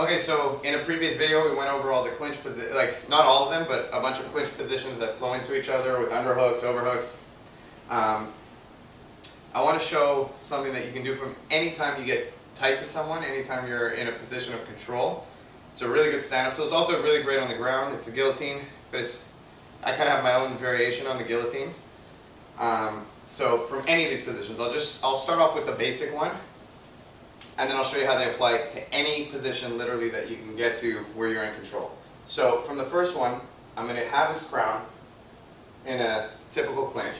Okay, so in a previous video we went over all the clinch positions, like not all of them, but a bunch of clinch positions that flow into each other with underhooks, overhooks. I want to show something that you can do from any time you get tight to someone, anytime you're in a position of control. It's a really good stand-up tool. It's also really great on the ground. It's a guillotine, but I kind of have my own variation on the guillotine. So from any of these positions, I'll start off with the basic one, and then I'll show you how they apply it to any position literally that you can get to where you're in control. So from the first one, I'm going to have his crown in a typical clinch,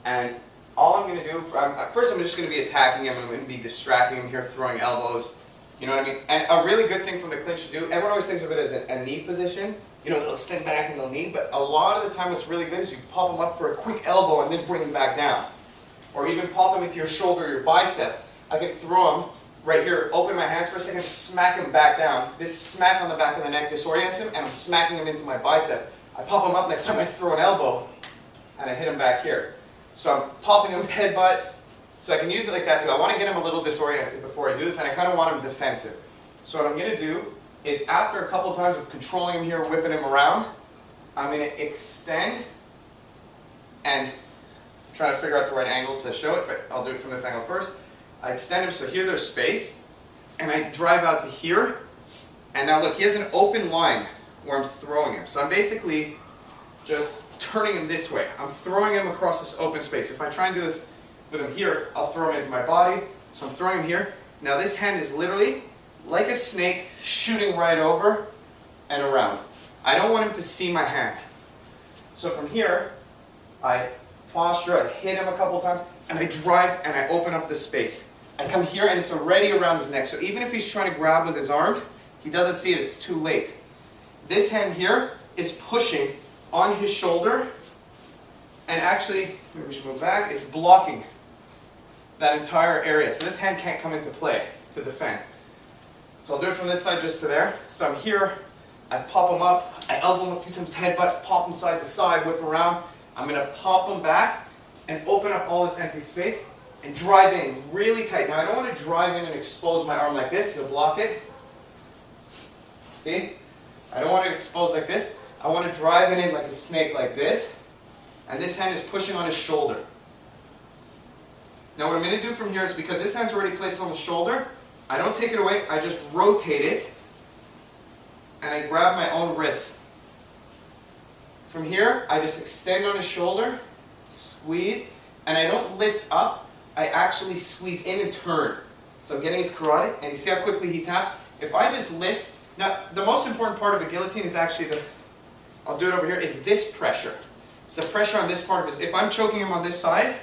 and all I'm going to do, first I'm just going to be attacking him, I'm going to be distracting him here, throwing elbows, you know what I mean? And a really good thing from the clinch to do, everyone always thinks of it as a knee position, you know, they'll extend back and they'll knee, but a lot of the time what's really good is you pop them up for a quick elbow and then bring them back down. Or even pop them into your shoulder or your bicep. I can throw them right here, open my hands for a second, smack him back down. This smack on the back of the neck disorients him, and I'm smacking him into my bicep. I pop him up next time I throw an elbow, and I hit him back here. So I'm popping him headbutt, so I can use it like that too. I want to get him a little disoriented before I do this, and I kind of want him defensive. So what I'm going to do is, after a couple times of controlling him here, whipping him around, I'm going to extend and try to figure out the right angle to show it, but I'll do it from this angle first. I extend him so here there's space, and I drive out to here, and now look, he has an open line where I'm throwing him. So I'm basically just turning him this way. I'm throwing him across this open space. If I try and do this with him here, I'll throw him into my body. So I'm throwing him here. Now this hand is literally like a snake shooting right over and around. I don't want him to see my hand. So from here, I posture, I hit him a couple times, and I drive and I open up the space. I come here and it's already around his neck. So even if he's trying to grab with his arm, he doesn't see it, it's too late. This hand here is pushing on his shoulder, and actually, maybe we should move back, it's blocking that entire area. So this hand can't come into play to defend. So I'll do it from this side just to there. So I'm here, I pop him up, I elbow him a few times, headbutt, pop him side to side, whip around. I'm going to pop him back and open up all this empty space and drive in really tight. Now I don't want to drive in and expose my arm like this, he'll block it. See? I don't want to expose like this. I want to drive it in like a snake like this, and this hand is pushing on his shoulder. Now what I'm going to do from here is, because this hand's already placed on the shoulder, I don't take it away, I just rotate it, and I grab my own wrist. From here, I just extend on his shoulder, squeeze, and I don't lift up, I actually squeeze in and turn. So I'm getting his carotid, and you see how quickly he taps? If I just lift, now the most important part of a guillotine is actually I'll do it over here, is this pressure. It's the pressure on this part of his, if I'm choking him on this side,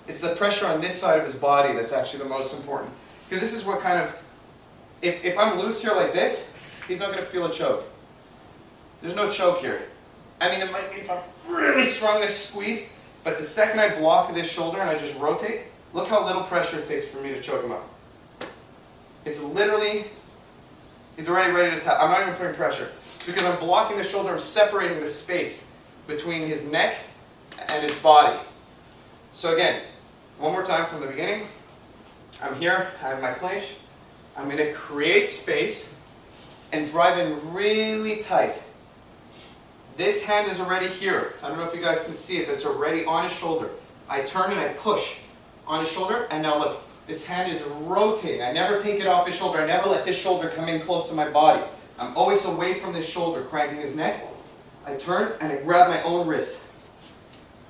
it's the pressure on this side of his body that's actually the most important. Because this is what kind of, if I'm loose here like this, he's not going to feel a choke. There's no choke here. I mean, it might be if I'm really strong, I squeeze, but the second I block this shoulder and I just rotate, look how little pressure it takes for me to choke him up. It's literally, he's already ready to tap. I'm not even putting pressure. It's because I'm blocking the shoulder, I'm separating the space between his neck and his body. So again, one more time from the beginning. I'm here, I have my clinch. I'm going to create space and drive in really tight. This hand is already here. I don't know if you guys can see it, but it's already on his shoulder. I turn and I push on his shoulder, and now look, this hand is rotating. I never take it off his shoulder. I never let this shoulder come in close to my body. I'm always away from this shoulder, cranking his neck. I turn and I grab my own wrist.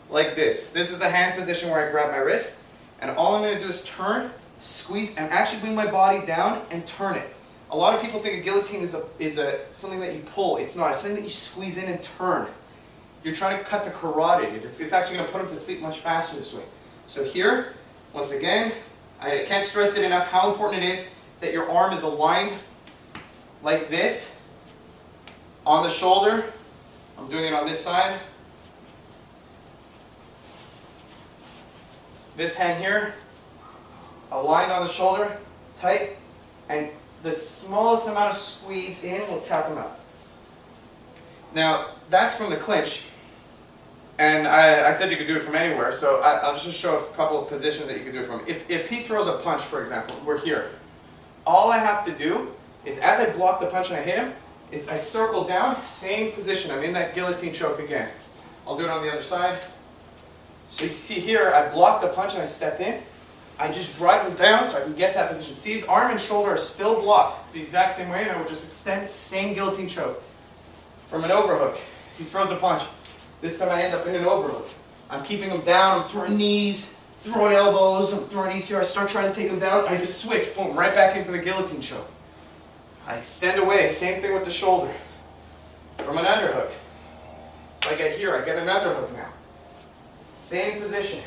Like this. This is the hand position where I grab my wrist. And all I'm going to do is turn, squeeze, and actually bring my body down and turn it. A lot of people think a guillotine is something that you pull. It's not. It's something that you squeeze in and turn. You're trying to cut the carotid. It's actually going to put him to sleep much faster this way. So here, once again, I can't stress it enough how important it is that your arm is aligned like this on the shoulder. I'm doing it on this side. This hand here, aligned on the shoulder, tight, and the smallest amount of squeeze in will tap him out. Now, that's from the clinch, and I said you could do it from anywhere, so I'll just show a couple of positions that you could do it from. If he throws a punch, for example, we're here. All I have to do is as I block the punch and I hit him, is I circle down, same position. I'm in that guillotine choke again. I'll do it on the other side. So you see here, I block the punch and I step in. I just drive him down so I can get that position. See, his arm and shoulder are still blocked the exact same way, and I will just extend, same guillotine choke. From an overhook, he throws a punch. This time I end up in an overhook. I'm keeping him down, I'm throwing knees, throwing elbows, I'm throwing knees here. I start trying to take him down, I just switch, boom, right back into the guillotine choke. I extend away, same thing with the shoulder. From an underhook. So I get here, I get an underhook now. Same position.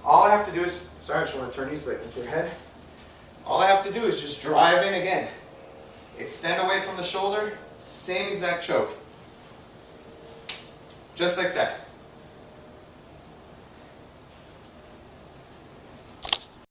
All I have to do is, sorry, I just want to turn these like this, your head. All I have to do is just drive in again. Extend away from the shoulder, same exact choke. Just like that.